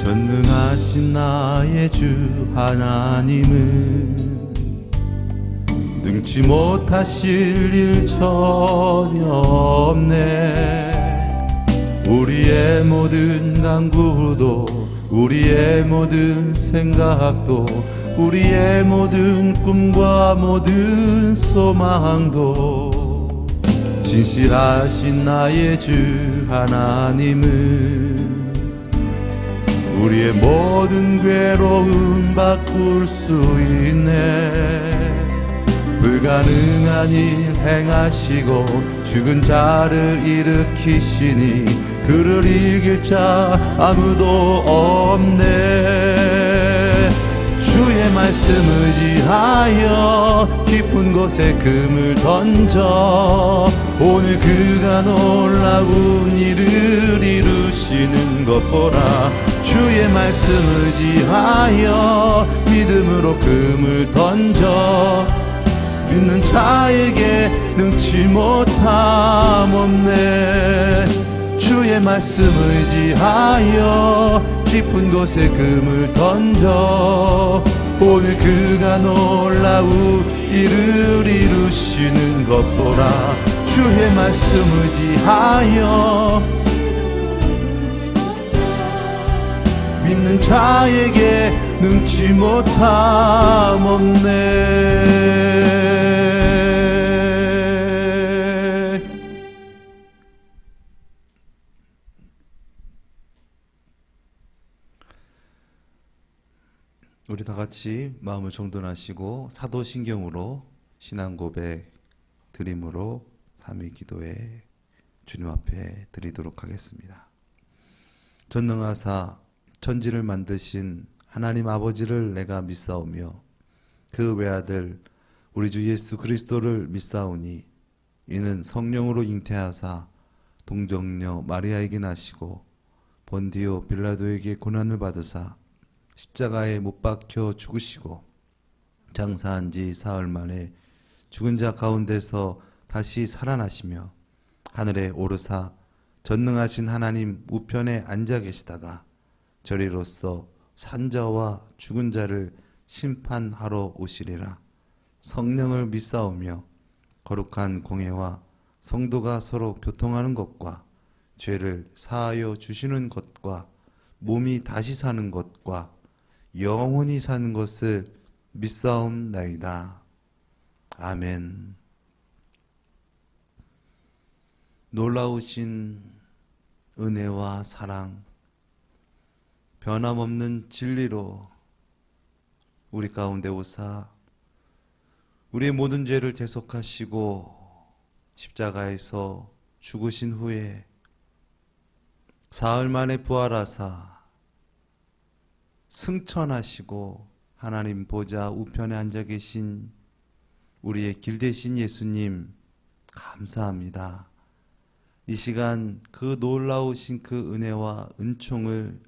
전능하신 나의 주 하나님은 능치 못하실 일 전혀 없네. 우리의 모든 간구도, 우리의 모든 생각도, 우리의 모든 꿈과 모든 소망도 진실하신 나의 주 하나님은 우리의 모든 괴로움 바꿀 수 있네. 불가능한 일 행하시고 죽은 자를 일으키시니 그를 이길 자 아무도 없네. 주의 말씀 의지하여 깊은 곳에 금을 던져 오늘 그가 놀라운 일을 이루시는 것 보라. 주의 말씀 의지하여 믿음으로 금을 던져 믿는 자에게 능치 못함 없네. 주의 말씀 의지하여 깊은 곳에 금을 던져 오늘 그가 놀라운 일을 이루시는 것 보라. 주의 말씀 의지하여 믿는 자에게 능치 못함 없네. 우리 다 같이 마음을 정돈하시고 사도신경으로 신앙 고백 드림으로 3위 기도에 주님 앞에 드리도록 하겠습니다. 전능하사 천지를 만드신 하나님 아버지를 내가 믿사오며 그 외아들 우리 주 예수 그리스도를 믿사오니 이는 성령으로 잉태하사 동정녀 마리아에게 나시고 본디오 빌라도에게 고난을 받으사 십자가에 못 박혀 죽으시고 장사한 지 사흘 만에 죽은 자 가운데서 다시 살아나시며 하늘에 오르사 전능하신 하나님 우편에 앉아 계시다가 저리로서 산자와 죽은 자를 심판하러 오시리라. 성령을 믿사오며 거룩한 공회와 성도가 서로 교통하는 것과 죄를 사하여 주시는 것과 몸이 다시 사는 것과 영원히 사는 것을 믿사옵나이다. 아멘. 놀라우신 은혜와 사랑, 변함없는 진리로 우리 가운데 오사 우리의 모든 죄를 대속하시고 십자가에서 죽으신 후에 사흘 만에 부활하사 승천하시고 하나님 보좌 우편에 앉아 계신 우리의 길되신 예수님 감사합니다. 이 시간 그 놀라우신 그 은혜와 은총을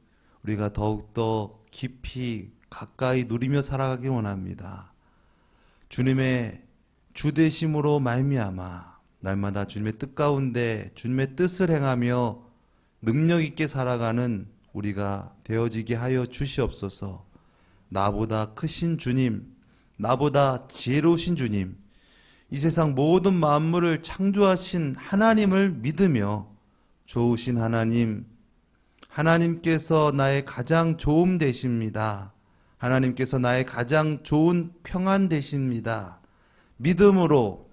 우리가 더욱더 깊이 가까이 누리며 살아가길 원합니다. 주님의 주되심으로 말미암아 날마다 주님의 뜻 가운데 주님의 뜻을 행하며 능력 있게 살아가는 우리가 되어지게 하여 주시옵소서. 나보다 크신 주님, 나보다 지혜로우신 주님, 이 세상 모든 만물을 창조하신 하나님을 믿으며 좋으신 하나님, 하나님께서 나의 가장 좋음 되십니다. 하나님께서 나의 가장 좋은 평안 되십니다. 믿음으로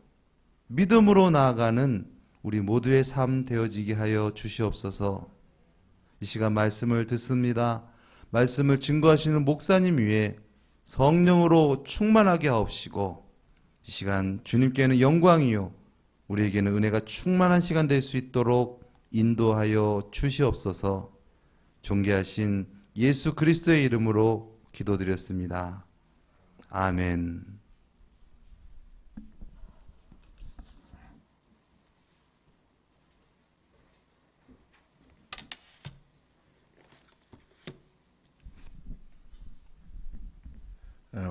나아가는 우리 모두의 삶 되어지게 하여 주시옵소서. 이 시간 말씀을 듣습니다. 말씀을 증거하시는 목사님 위에 성령으로 충만하게 하옵시고 이 시간 주님께는 영광이요 우리에게는 은혜가 충만한 시간 될 수 있도록 인도하여 주시옵소서. 존귀하신 예수 그리스도의 이름으로 기도드렸습니다. 아멘.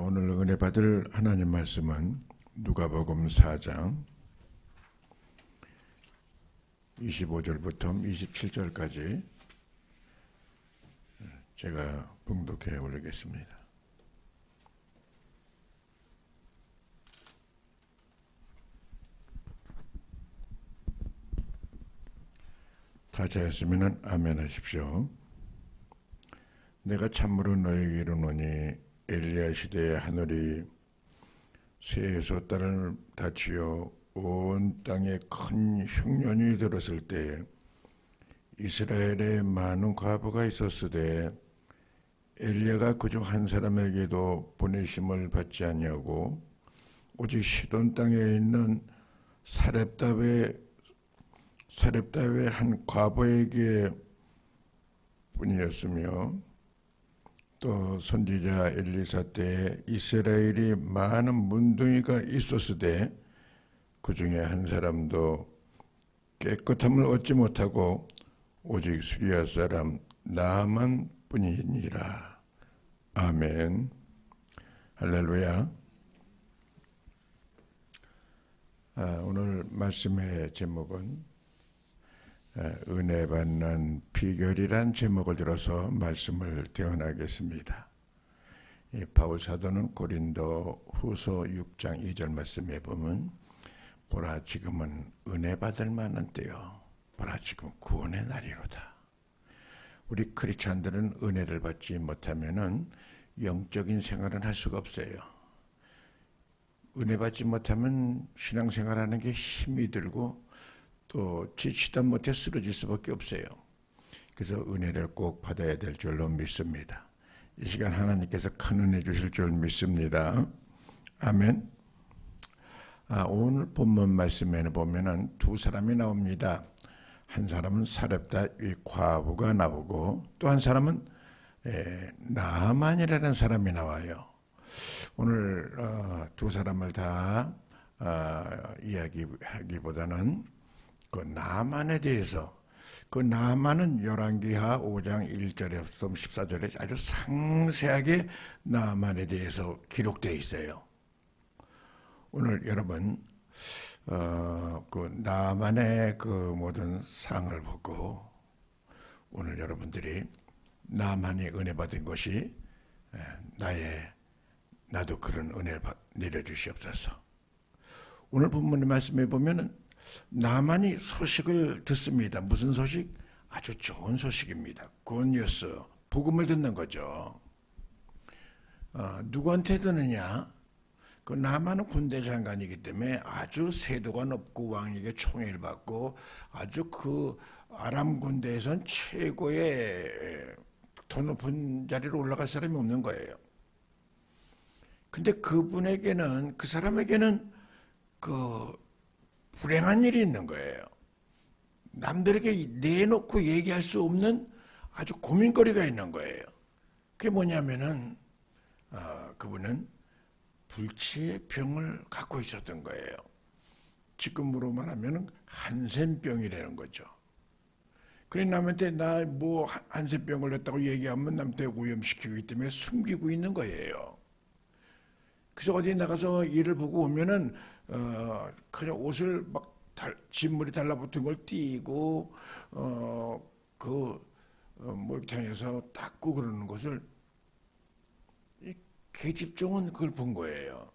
오늘 은혜 받을 하나님 말씀은 누가복음 4장 25절부터 27절까지 제가 봉독해 올리겠습니다. 다 잘했으면 아멘 하십시오. 내가 참으로 너에게 이르노니 엘리야 시대의 하늘이 새에서 딸을 다치어 온 땅에 큰 흉년이 들었을 때 이스라엘에 많은 과부가 있었으되 엘리야가 그중 한 사람에게도 보내심을 받지 아니하고 오직 시돈 땅에 있는 사렙답의 한 과부에게 뿐이었으며 또 선지자 엘리사 때에 이스라엘이 많은 문둥이가 있었으되 그 중에 한 사람도 깨끗함을 얻지 못하고 오직 수리아 사람 나만 뿐이니라. 아멘. 할렐루야. 오늘 말씀의 제목은 은혜 받는 비결이란 제목을 들어서 말씀을 대언하겠습니다. 바울 사도는 고린도 후서 6장 2절 말씀에 보면 보라 지금은 은혜 받을 만한 때요 보라 지금 구원의 날이로다. 우리 크리스찬들은 은혜를 받지 못하면은 영적인 생활은 할 수가 없어요. 은혜 받지 못하면 신앙생활하는 게 힘이 들고 또 지치다 못해 쓰러질 수밖에 없어요. 그래서 은혜를 꼭 받아야 될 줄로 믿습니다. 이 시간 하나님께서 큰 은혜 주실 줄 믿습니다. 아멘. 오늘 본문 말씀에는 보면은 두 사람이 나옵니다. 한 사람은 사렙다 이 과부가 나오고 또 한 사람은 나아만이라는 사람이 나와요. 오늘 두 사람을 다 이야기하기보다는 그 나아만에 대해서 그 나아만은 열왕기하 5장 1절에서 14절에 아주 상세하게 나아만에 대해서 기록되어 있어요. 오늘 여러분 그 나만의 그 모든 상을 보고 오늘 여러분들이 나만이 은혜 받은 것이 나도 그런 은혜를 내려주시옵소서. 오늘 본문의 말씀에 보면은 나만이 소식을 듣습니다. 무슨 소식? 아주 좋은 소식입니다. 굿뉴스, 복음을 듣는 거죠. 누구한테 듣느냐? 그 나만은 군대 장관이기 때문에 아주 세도가 높고 왕에게 총애를 받고 아주 그 아람 군대에선 최고의 더 높은 자리로 올라갈 사람이 없는 거예요. 근데 그분에게는 그 사람에게는 그 불행한 일이 있는 거예요. 남들에게 내놓고 얘기할 수 없는 아주 고민거리가 있는 거예요. 그게 뭐냐면은 그분은 불치의 병을 갖고 있었던 거예요. 지금으로 말하면 한센병이라는 거죠. 그래 남한테 나 뭐 한센병 걸렸다고 얘기하면 남한테 오염시키기 때문에 숨기고 있는 거예요. 그래서 어디 나가서 일을 보고 오면은 그냥 옷을 막 진물이 달라붙은 걸 띄고 목욕탕에서 닦고 그러는 것을 이 계집종은 그걸 본 거예요.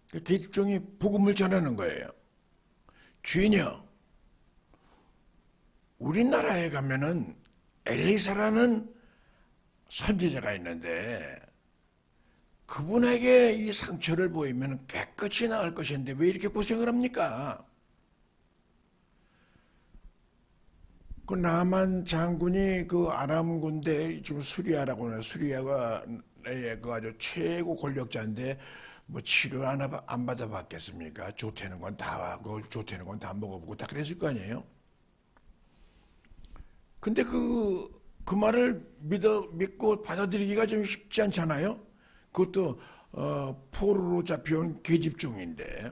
그 계집종이 복음을 전하는 거예요. 주인이요, 우리나라에 가면은 엘리사라는 선지자가 있는데 그분에게 이 상처를 보이면 깨끗이 나을 것인데 왜 이렇게 고생을 합니까? 그 나만 장군이 그 아람 군대 지금 수리아라고 하나, 수리아가 그 아주 최고 권력자인데 뭐 치료 안 받아봤겠습니까? 좋다는 건 다 하고 좋다는 건 다 먹어보고 다 그랬을 거 아니에요? 근데 그 말을 믿고 받아들이기가 좀 쉽지 않잖아요? 그것도 포로로 잡혀온 계집종인데.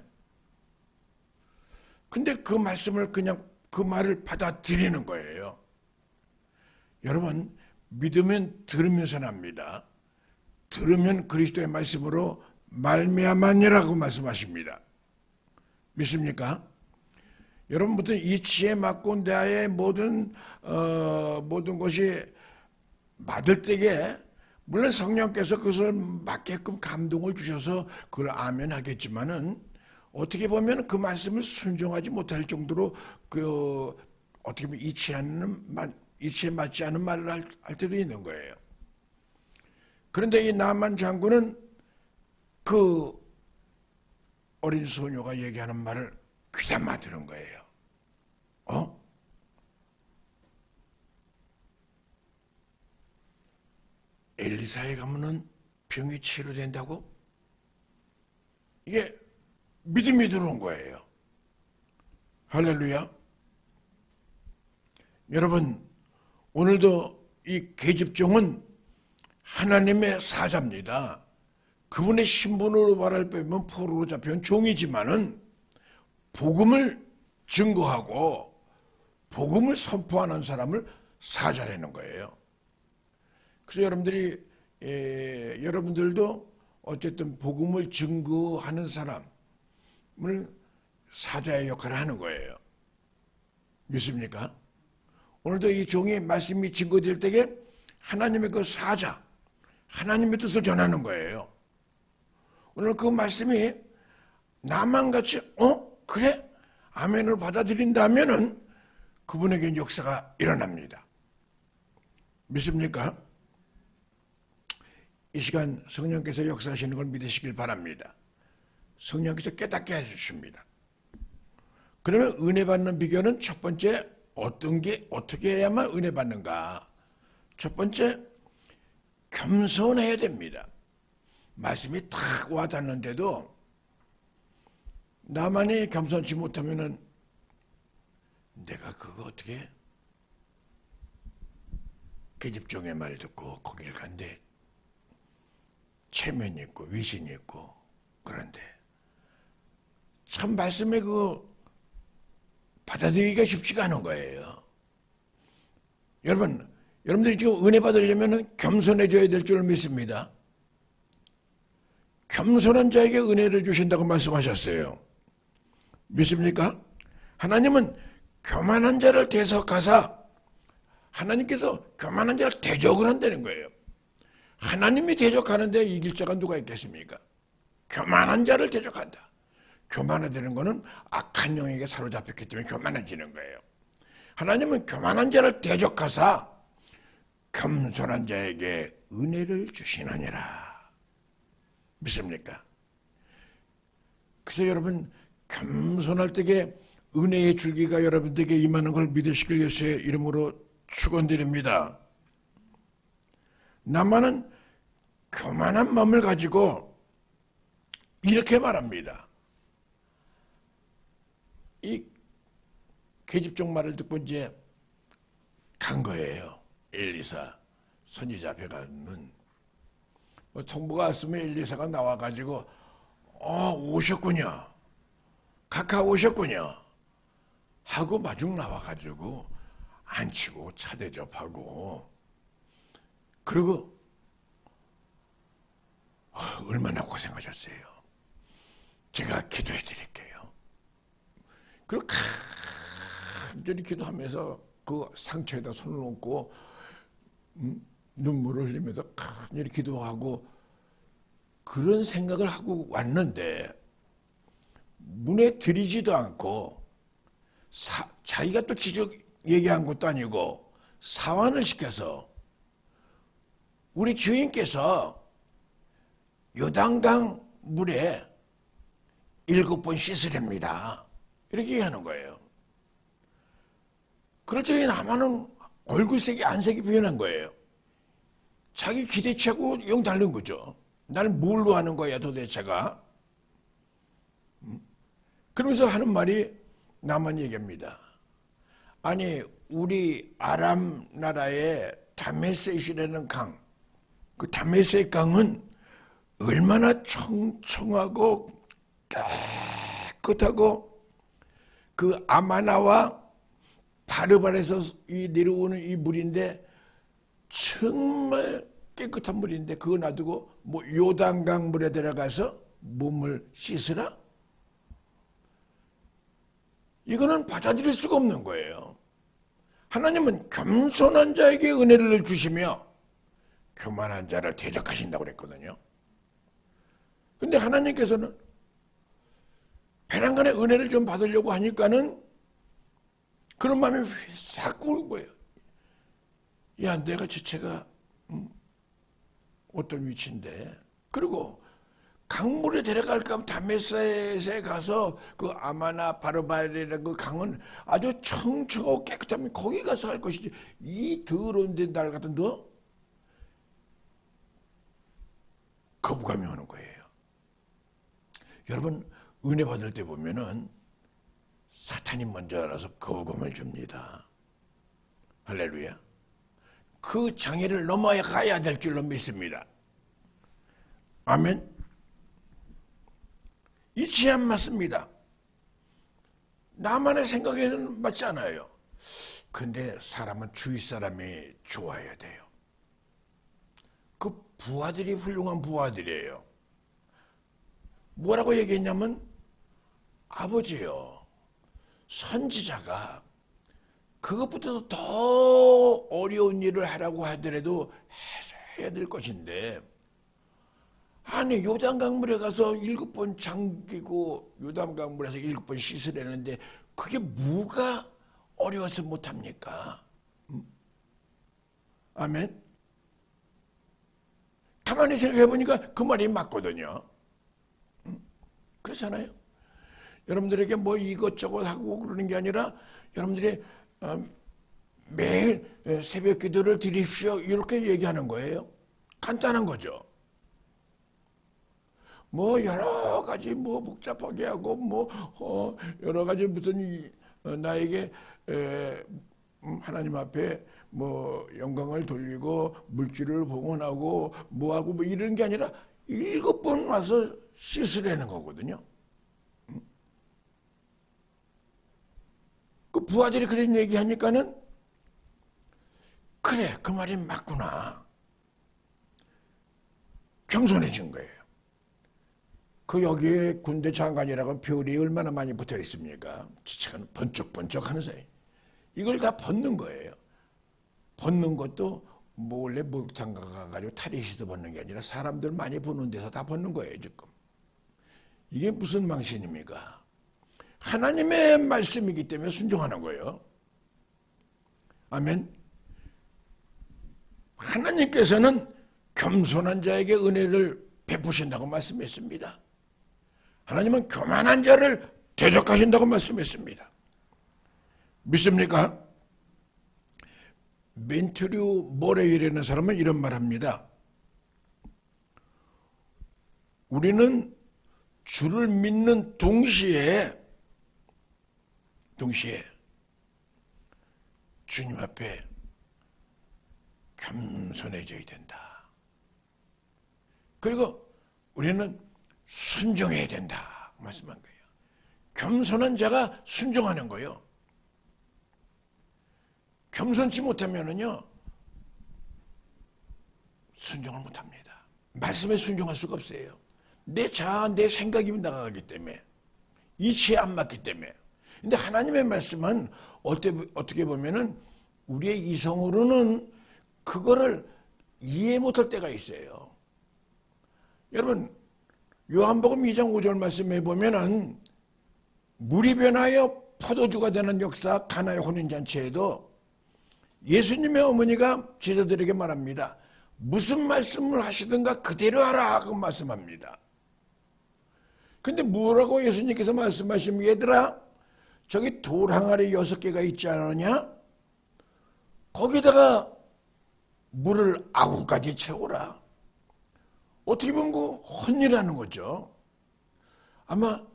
근데 그 말씀을 그냥 그 말을 받아들이는 거예요. 여러분, 믿으면 들으면서 납니다. 들으면 그리스도의 말씀으로 말미암았니라고 말씀하십니다. 믿습니까? 여러분부터 이치에 맞고 나의 모든 것이 받을 때에 물론 성령께서 그것을 맞게끔 감동을 주셔서 그걸 아멘 하겠지만은 어떻게 보면 그 말씀을 순종하지 못할 정도로 그 어떻게 보면 이치에 맞지 않은 말을 할 때도 있는 거예요. 그런데 이 나만 장군은 그 어린 소녀가 얘기하는 말을 귀담아 들은 거예요. 엘리사에 가면은 병이 치료된다고? 이게 믿음이 들어온 거예요. 할렐루야. 여러분, 오늘도 이 계집종은 하나님의 사자입니다. 그분의 신분으로 말할 때면 포로로 잡혀온 종이지만은 복음을 증거하고 복음을 선포하는 사람을 사자라는 거예요. 그래서 여러분들도 어쨌든 복음을 증거하는 사람을 사자의 역할을 하는 거예요. 믿습니까? 오늘도 이 종의 말씀이 증거될 때에 하나님의 그 사자, 하나님의 뜻을 전하는 거예요. 오늘 그 말씀이 나만 같이 그래? 아멘을 받아들인다면은 그분에게 역사가 일어납니다. 믿습니까? 이 시간 성령께서 역사하시는 걸 믿으시길 바랍니다. 성령께서 깨닫게 해주십니다. 그러면 은혜 받는 비결은 첫 번째 어떻게 해야만 은혜 받는가? 첫 번째 겸손해야 됩니다. 말씀이 탁 와닿는데도 나만이 겸손치 못하면은 내가 그거 어떻게 계집종의 말 듣고 거길 간대 체면이 있고 위신이 있고 그런데 참 말씀에 받아들이기가 쉽지가 않은 거예요. 여러분들이 지금 은혜 받으려면 겸손해져야 될 줄 믿습니다. 겸손한 자에게 은혜를 주신다고 말씀하셨어요. 믿습니까? 하나님은 교만한 자를 대적하사 하나님께서 교만한 자를 대적을 한다는 거예요. 하나님이 대적하는데 이길 자가 누가 있겠습니까? 교만한 자를 대적한다. 교만해지는 것은 악한 영에게 사로잡혔기 때문에 교만해지는 거예요. 하나님은 교만한 자를 대적하사 겸손한 자에게 은혜를 주시느니라. 믿습니까? 그래서 여러분 겸손할 때에 은혜의 줄기가 여러분들에게 임하는 걸 믿으시길 예수의 이름으로 축원드립니다. 나만은 교만한 마음을 가지고 이렇게 말합니다. 이 계집종 말을 듣고 이제 간 거예요. 엘리사 선지자 앞에 가면 통보가 왔으면 엘리사가 나와가지고 오셨군요. 각하 오셨군요. 하고 마중 나와가지고 앉히고 차 대접하고 그리고 얼마나 고생하셨어요. 제가 기도해 드릴게요. 그리고 간절히 기도하면서 그 상처에다 손을 얹고 눈물을 흘리면서 간절히 기도하고 그런 생각을 하고 왔는데 문에 들이지도 않고 자기가 또 지적 얘기한 것도 아니고 사환을 시켜서 우리 주인께서 요단강 물에 7번 씻으렵니다. 이렇게 얘기하는 거예요. 그럴 적에 나만은 얼굴색이 안색이 변한 거예요. 자기 기대치하고 영 다른 거죠. 날 뭘로 하는 거야 도대체가. 그러면서 하는 말이 나만 얘기합니다. 아니 우리 아람 나라의 다메섹이라는 강, 그 다메섹 강은 얼마나 청청하고 깨끗하고 그 아마나와 바르바에서 내려오는 이 물인데 정말 깨끗한 물인데 그거 놔두고 요단강 물에 들어가서 몸을 씻으라? 이거는 받아들일 수가 없는 거예요. 하나님은 겸손한 자에게 은혜를 주시며 교만한 자를 대적하신다고 그랬거든요. 근데 하나님께서는 배난간의 은혜를 좀 받으려고 하니까는 그런 마음이 싹 오는 거예요. 야, 내가 지체가 어떤 위치인데, 그리고 강물에 데려갈까 하면 다메섹에 가서 그 아마나 바르바리라는 그 강은 아주 청청하고 깨끗하면 거기 가서 할 것이지, 이 더러운 데 날 같은 너 거부감이 오는 거예요. 여러분, 은혜 받을 때 보면은 사탄이 먼저 알아서 거부감을 줍니다. 할렐루야. 그 장애를 넘어야 가야 될 줄로 믿습니다. 아멘. 이 제안 맞습니다. 나만의 생각에는 맞지 않아요. 근데 사람은 주위 사람이 좋아야 돼요. 그 부하들이 훌륭한 부하들이에요. 뭐라고 얘기했냐면, 아버지요, 선지자가 그것부터도 더 어려운 일을 하라고 하더라도 해야 될 것인데, 아니 요단강물에 가서 7번 잠기고 요단강물에서 7번 씻으려는데 그게 뭐가 어려워서 못합니까? 아멘. 가만히 생각해 보니까 그 말이 맞거든요. 그렇잖아요. 여러분들에게 뭐 이것저것 하고 그러는 게 아니라 여러분들이 매일 새벽 기도를 드립시오, 이렇게 얘기하는 거예요. 간단한 거죠. 뭐 여러 가지 뭐 복잡하게 하고 뭐 여러 가지 무슨 나에게 하나님 앞에 뭐 영광을 돌리고 물질을 봉헌하고 뭐하고 뭐 이런 게 아니라 7번 와서 씻으려는 거거든요. 그 부하들이 그런 얘기하니까는 그래, 그 말이 맞구나. 겸손해진 거예요. 그 여기에 군대 장관이라고 별이 얼마나 많이 붙어 있습니까? 지체가 번쩍번쩍 하는 사이. 이걸 다 벗는 거예요. 벗는 것도 몰래 목욕탕 가가지고 탈의실도 벗는 게 아니라 사람들 많이 보는 데서 다 벗는 거예요, 지금. 이게 무슨 망신입니까? 하나님의 말씀이기 때문에 순종하는 거예요. 아멘. 하나님께서는 겸손한 자에게 은혜를 베푸신다고 말씀했습니다. 하나님은 교만한 자를 대적하신다고 말씀했습니다. 믿습니까? 멘트류 모레이라는 사람은 이런 말합니다. 우리는 주를 믿는 동시에 주님 앞에 겸손해져야 된다. 그리고 우리는 순종해야 된다 말씀한 거예요. 겸손한 자가 순종하는 거예요. 겸손치 못하면은요 순종을 못합니다. 말씀에 순종할 수가 없어요. 내 자아, 내 생각이 나가기 때문에, 이치에 안 맞기 때문에. 근데 하나님의 말씀은 어떻게 보면은 우리의 이성으로는 그거를 이해 못할 때가 있어요. 여러분, 요한복음 2장 5절 말씀에 보면은 물이 변하여 포도주가 되는 역사, 가나의 혼인잔치에도 예수님의 어머니가 제자들에게 말합니다. 무슨 말씀을 하시든가 그대로 하라 그 말씀합니다. 근데 뭐라고 예수님께서 말씀하시면, 얘들아 저기 돌 항아리 6개가 있지 않느냐? 거기다가 물을 아구까지 채우라. 어떻게 보면 그 헌이라는 거죠. 아마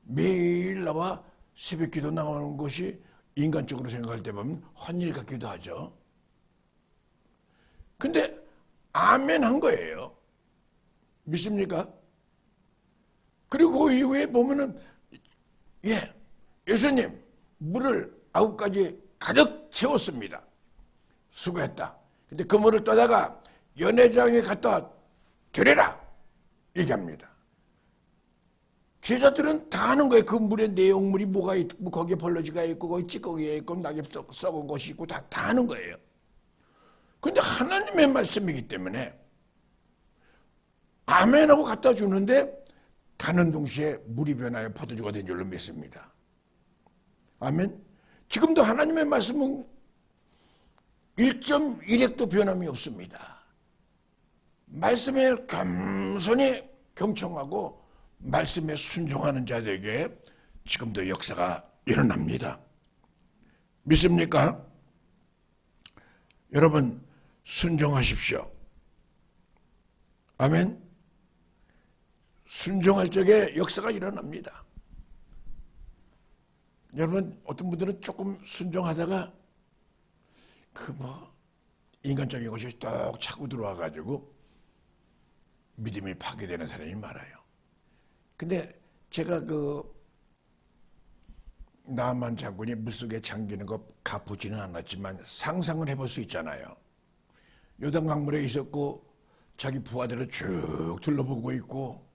매일 나와 새벽 기도 나오는 것이 인간적으로 생각할 때 보면 헌일 같기도 하죠. 근데 아멘 한 거예요. 믿습니까? 그리고 그 이후에 보면은 예수님 물을 9가지 가득 채웠습니다. 수고했다. 근데 그 물을 떠다가 연회장에 갖다 드려라 얘기합니다. 제자들은 다 아는 거예요. 그 물의 내용물이 뭐가 있고 거기에 벌러지가 있고 거기 찌꺼기가 있고 낙엽 썩은 것이 있고 다 아는 거예요. 근데 하나님의 말씀이기 때문에 아멘하고 갖다 주는데 가는 동시에 물이 변하여 포도주가 된 줄로 믿습니다. 아멘. 지금도 하나님의 말씀은 1.1핵도 변함이 없습니다. 말씀에 겸손히 경청하고 말씀에 순종하는 자들에게 지금도 역사가 일어납니다. 믿습니까? 여러분 순종하십시오. 아멘. 순종할 적에 역사가 일어납니다. 여러분 어떤 분들은 조금 순종하다가 인간적인 것이 딱 차고 들어와 가지고 믿음이 파괴되는 사람이 많아요. 근데 제가 나만 장군이 물속에 잠기는 거 가보지는 않았지만 상상을 해볼 수 있잖아요. 요단 강물에 있었고 자기 부하들을 쭉 둘러보고 있고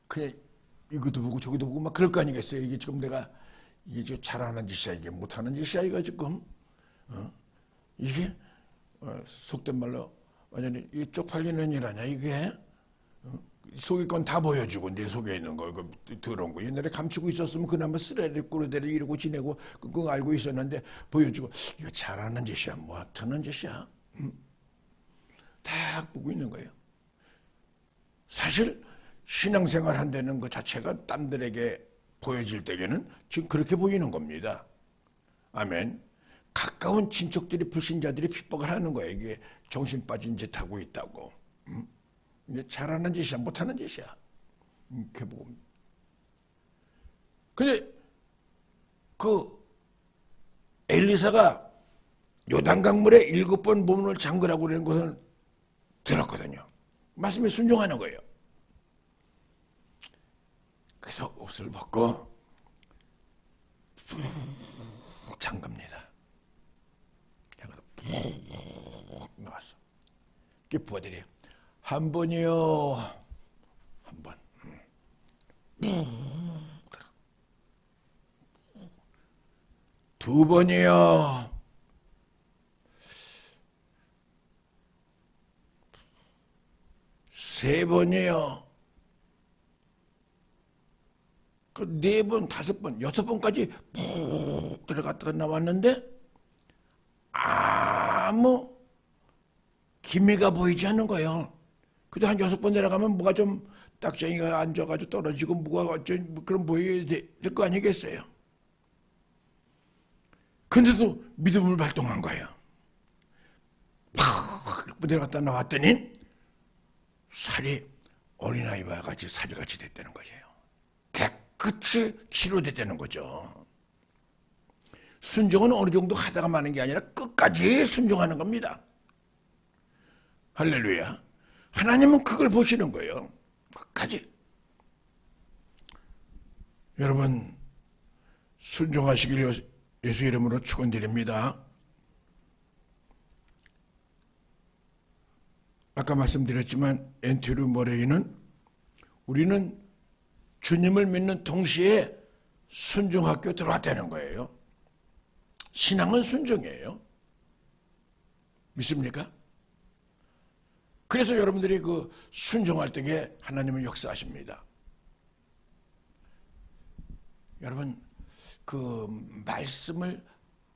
그냥 이것도 보고 저기도 보고 막 그럴 거 아니겠어요. 이게 지금 내가 이게 지금 잘하는 짓이야 이게 못하는 짓이야 이거 지금 이게 속된 말로 완전히 이 쪽팔리는 일 아니야 이게. 속의 건 다 보여주고 내 속에 있는 거 더러운 거 옛날에 감추고 있었으면 그나마 쓰레기 꾸르대로 이러고 지내고 그거 알고 있었는데 보여주고 이거 잘하는 짓이야 뭐 하는 짓이야. 딱 보고 있는 거예요. 사실 신앙생활 한다는 것 자체가 딴들에게 보여질 때에는 지금 그렇게 보이는 겁니다. 아멘. 가까운 친척들이 불신자들이 핍박을 하는 거예요. 이게 정신 빠진 짓 하고 있다고. 이게 잘하는 짓이야 못하는 짓이야. 이렇게 보고. 근데 엘리사가 요단강물에 7번 몸을 잠그라고 그러는 것을 들었거든요. 말씀에 순종하는 거예요. 그래서 옷을 벗고 푹 잠깁니다. 잠가서 푹 나왔어. 그 부하들이 한 번이요. 한 번. 두 번이요. 세 번이요. 그 4번, 5번, 6번까지 푹 들어갔다가 나왔는데 아무 기미가 보이지 않는 거예요. 그래도 한 6번 내려가면 뭐가 좀 딱쟁이가 앉아가지고 떨어지고 뭐가 어쩌 그런 보여야 될 거 아니겠어요. 근데도 믿음을 발동한 거예요. 팍 내려갔다 나왔더니 살이 어린아이와 같이 살같이 됐다는 거예요. 깨끗이 치료됐다는 거죠. 순종은 어느 정도 하다가 마는 게 아니라 끝까지 순종하는 겁니다. 할렐루야. 하나님은 그걸 보시는 거예요. 끝까지. 여러분 순종하시길 예수 이름으로 축원드립니다. 아까 말씀드렸지만 앤트류 머레이는 우리는 주님을 믿는 동시에 순종학교 들어왔다는 거예요. 신앙은 순종이에요. 믿습니까? 그래서 여러분들이 순종할 때에 하나님은 역사하십니다. 여러분 말씀을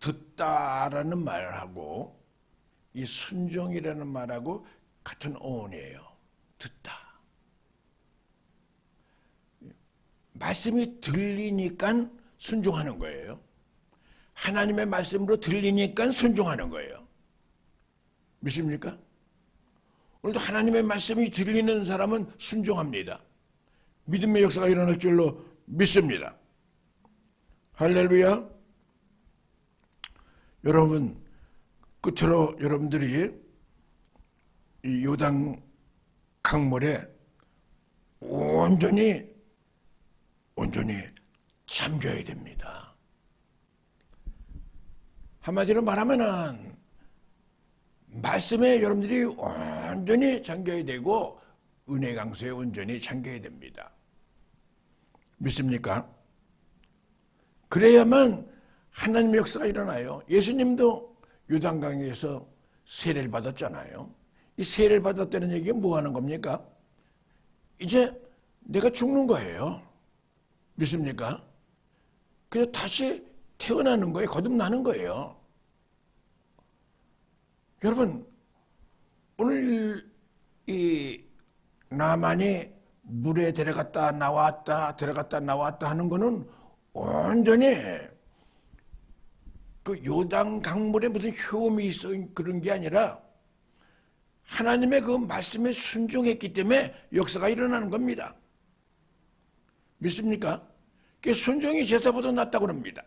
듣다라는 말하고 이 순종이라는 말하고 같은 어원이에요. 듣다. 말씀이 들리니까 순종하는 거예요. 하나님의 말씀으로 들리니까 순종하는 거예요. 믿습니까? 오늘도 하나님의 말씀이 들리는 사람은 순종합니다. 믿음의 역사가 일어날 줄로 믿습니다. 할렐루야. 여러분 끝으로 여러분들이 이 요단 강물에 온전히 잠겨야 됩니다. 한마디로 말하면은 말씀에 여러분들이 온전히 잠겨야 되고 은혜 강수에 온전히 잠겨야 됩니다. 믿습니까? 그래야만 하나님의 역사가 일어나요. 예수님도 요단강에서 세례를 받았잖아요. 이 세례를 받았다는 얘기가 뭐 하는 겁니까? 이제 내가 죽는 거예요. 믿습니까? 그래서 다시 태어나는 거예요. 거듭나는 거예요. 여러분, 오늘 이 나만이 물에 들어갔다 나왔다 하는 거는 완전히 그 요단 강물에 무슨 효험이 있어 그런 게 아니라 하나님의 그 말씀에 순종했기 때문에 역사가 일어나는 겁니다. 믿습니까? 그 순종이 제사보다 낫다고 합니다.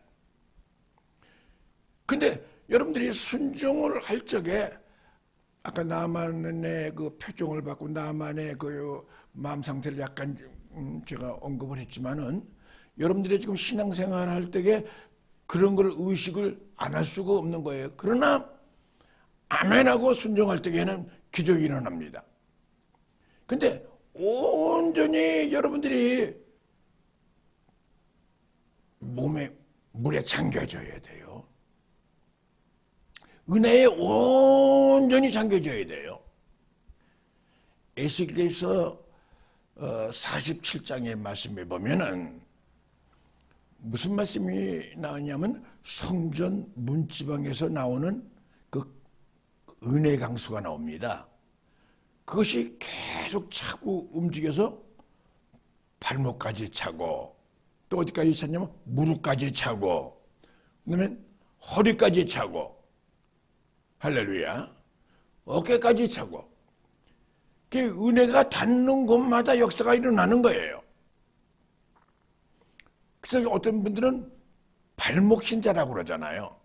근데 여러분들이 순종을 할 적에 아까 나만의 그 표정을 받고 나만의 그 마음 상태를 약간 제가 언급을 했지만은 여러분들이 지금 신앙생활 할 때에 그런 걸 의식을 안 할 수가 없는 거예요. 그러나 아멘하고 순종할 때에는 기적이 일어납니다. 근데 온전히 여러분들이 몸에 물에 잠겨져야 돼요. 은혜에 온전히 잠겨져야 돼요. 에스겔서 47장의 말씀에 보면은 무슨 말씀이 나오냐면 성전 문지방에서 나오는 그 은혜 강수가 나옵니다. 그것이 계속 차고 움직여서 발목까지 차고 또 어디까지 차냐면 무릎까지 차고 그다음에 허리까지 차고 할렐루야 어깨까지 차고 그 은혜가 닿는 곳마다 역사가 일어나는 거예요. 그래서 어떤 분들은 발목 신자라고 그러잖아요.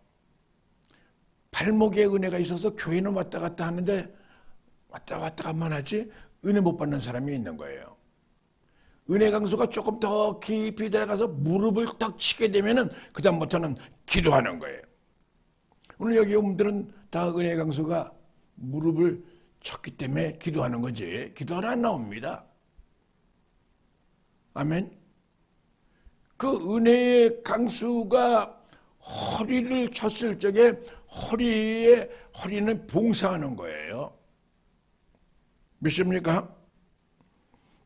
발목에 은혜가 있어서 교회는 왔다 갔다 하는데 왔다 갔다만 하지 은혜 못 받는 사람이 있는 거예요. 은혜 강수가 조금 더 깊이 들어가서 무릎을 딱 치게 되면은 그다음부터는 기도하는 거예요. 오늘 여기 온 분들은 다 은혜 강수가 무릎을 쳤기 때문에 기도하는 거지 기도하러 안 나옵니다. 아멘. 그 은혜의 강수가 허리를 쳤을 적에 허리는 봉사하는 거예요. 믿습니까?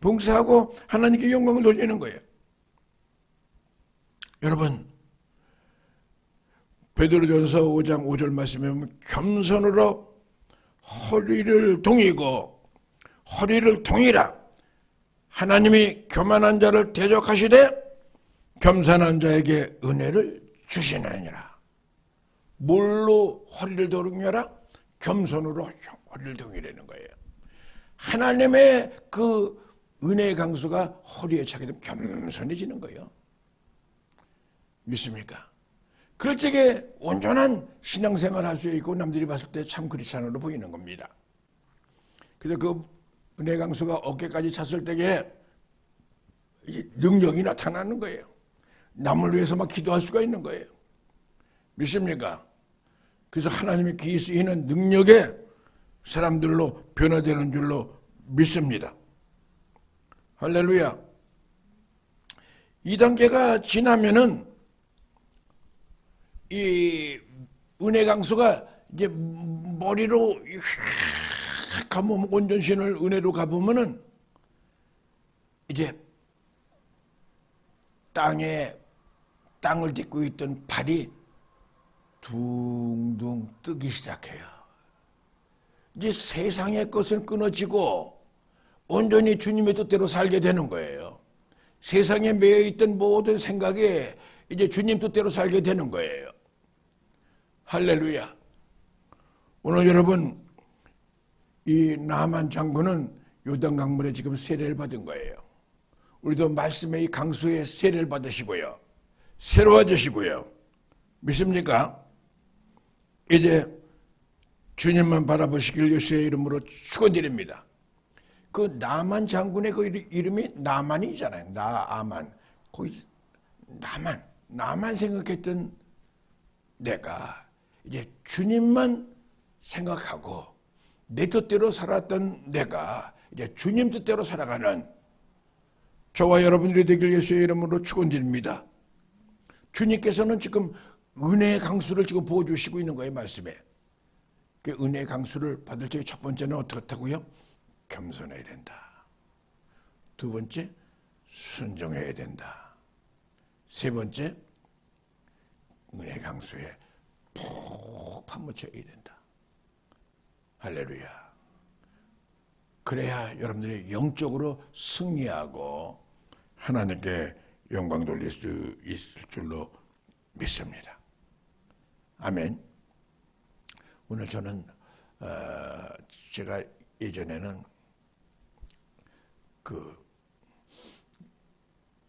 봉사하고 하나님께 영광을 돌리는 거예요. 여러분 베드로전서 5장 5절 말씀에 보면 겸손으로 허리를 동이고 허리를 동이라 하나님이 교만한 자를 대적하시되 겸손한 자에게 은혜를 주시느니라. 뭘로 허리를 동이라? 겸손으로 허리를 동이라는 거예요. 하나님의 그 은혜의 강수가 허리에 차게 되면 겸손해지는 거예요. 믿습니까? 그럴 적에 온전한 신앙생활을 할 수 있고 남들이 봤을 때 참 크리스찬으로 보이는 겁니다. 그래서 그 은혜 강수가 어깨까지 찼을 때에 능력이 나타나는 거예요. 남을 위해서 막 기도할 수가 있는 거예요. 믿습니까? 그래서 하나님의 귀 쓰이는 능력에 사람들로 변화되는 줄로 믿습니다. 할렐루야. 2단계가 지나면은 이 은혜 강수가 이제 머리로 가보면 온전신을 은혜로 가보면은 이제 땅을 딛고 있던 발이 둥둥 뜨기 시작해요. 이제 세상의 것은 끊어지고 온전히 주님의 뜻대로 살게 되는 거예요. 세상에 매여 있던 모든 생각에 이제 주님 뜻대로 살게 되는 거예요. 할렐루야. 오늘 여러분 이 나만 장군은 요단 강물에 지금 세례를 받은 거예요. 우리도 말씀의 이 강수에 세례를 받으시고요. 새로워지시고요. 믿습니까? 이제 주님만 바라보시길 예수의 이름으로 축원드립니다. 그 나만 장군의 그 이름이 나만이잖아요. 나아만. 거기 나만 생각했던 내가 이제 주님만 생각하고 내 뜻대로 살았던 내가 이제 주님 뜻대로 살아가는 저와 여러분들이 되길 예수의 이름으로 축원드립니다. 주님께서는 지금 은혜의 강수를 지금 부어주시고 있는 거예요. 말씀에. 그 은혜 강수를 받을 적에 첫 번째는 어떻다고요? 겸손해야 된다. 두 번째, 순종해야 된다. 세 번째, 은혜 강수에 푹 파묻혀야 된다. 할렐루야. 그래야 여러분들이 영적으로 승리하고 하나님께 영광 돌릴 수 있을 줄로 믿습니다. 아멘. 오늘 저는 제가 예전에는 그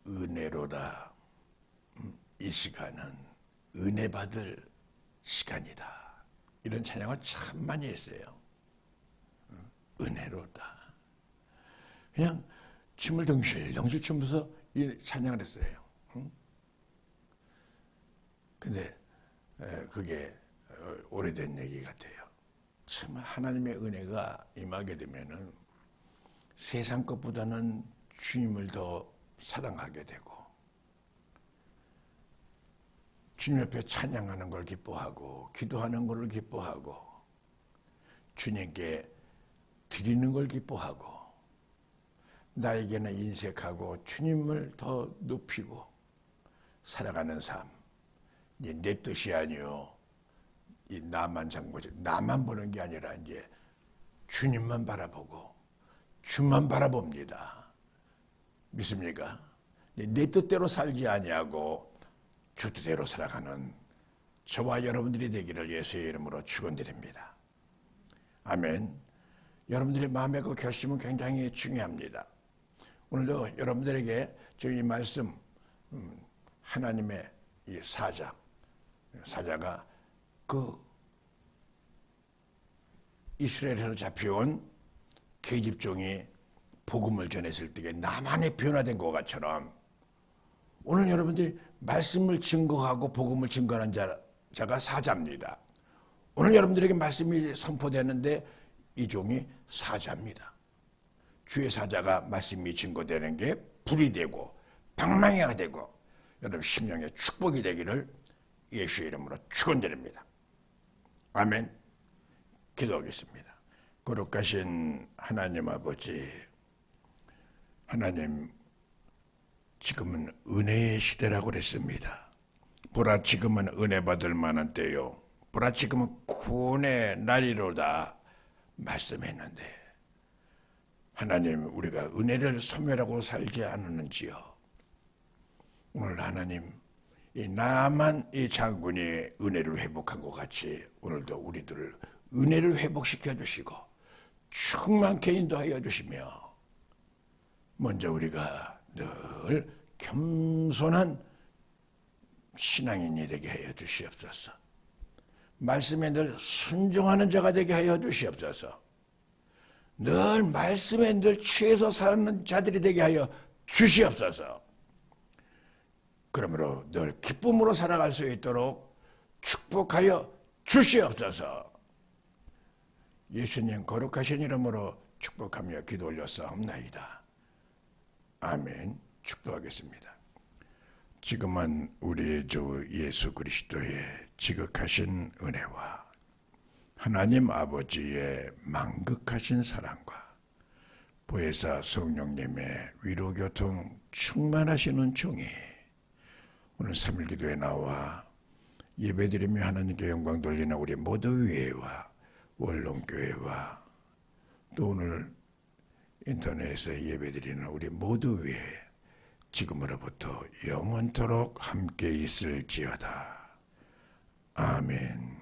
은혜로다, 이 시간은 은혜 받을 시간이다, 이런 찬양을 참 많이 했어요. 은혜로다. 그냥 침을 덩실덩실 치면서 이 찬양을 했어요. 근데 그게 오래된 얘기 같아요. 참 하나님의 은혜가 임하게 되면은 세상 것보다는 주님을 더 사랑하게 되고, 주님 옆에 찬양하는 걸 기뻐하고, 기도하는 걸 기뻐하고, 주님께 드리는 걸 기뻐하고, 나에게는 인색하고 주님을 더 높이고 살아가는 삶. 이제 내 뜻이 아니요, 이 나만 장보지, 나만 보는 게 아니라 이제 주님만 바라보고 주만 바라봅니다. 믿습니까? 내 뜻대로 살지 아니하고 주 뜻대로 살아가는 저와 여러분들이 되기를 예수의 이름으로 축원드립니다. 아멘. 여러분들의 마음의 그 결심은 굉장히 중요합니다. 오늘도 여러분들에게 저희 말씀, 하나님의 이 사자가 그 이스라엘에서 잡혀온 계집종이 복음을 전했을 때에 나만의 변화된 것처럼, 오늘 여러분들이 말씀을 증거하고 복음을 증거하는 자가 사자입니다. 오늘 여러분들에게 말씀이 선포되는데 이 종이 사자입니다. 주의 사자가 말씀이 증거되는 게 불이 되고 방망이가 되고 여러분 심령의 축복이 되기를 예수의 이름으로 축원드립니다. 아멘. 기도하겠습니다. 거룩하신 하나님 아버지, 하나님, 지금은 은혜의 시대라고 그랬습니다. 보라, 지금은 은혜 받을 만한 때요, 보라, 지금은 구원의 날이로다 말씀했는데, 하나님, 우리가 은혜를 소멸하고 살지 않았는지요. 오늘 하나님, 이 나만 이 장군이 은혜를 회복한 것 같이 오늘도 우리들을 은혜를 회복시켜 주시고 충만케 인도하여 주시며, 먼저 우리가 늘 겸손한 신앙인이 되게 하여 주시옵소서. 말씀에 늘 순종하는 자가 되게 하여 주시옵소서. 늘 말씀에 늘 취해서 사는 자들이 되게 하여 주시옵소서. 그러므로 늘 기쁨으로 살아갈 수 있도록 축복하여 주시옵소서. 예수님 거룩하신 이름으로 축복하며 기도 올렸사옵나이다. 아멘. 축도하겠습니다. 지금은 우리 주 예수 그리스도의 지극하신 은혜와 하나님 아버지의 만극하신 사랑과 보혜사 성령님의 위로교통 충만하시는 종이 오늘 3일 기도에 나와 예배드리며 하나님께 영광 돌리는 우리 모두 위에와 원롱교회와 또 오늘 인터넷에서 예배드리는 우리 모두 위에 지금으로부터 영원토록 함께 있을지어다. 아멘.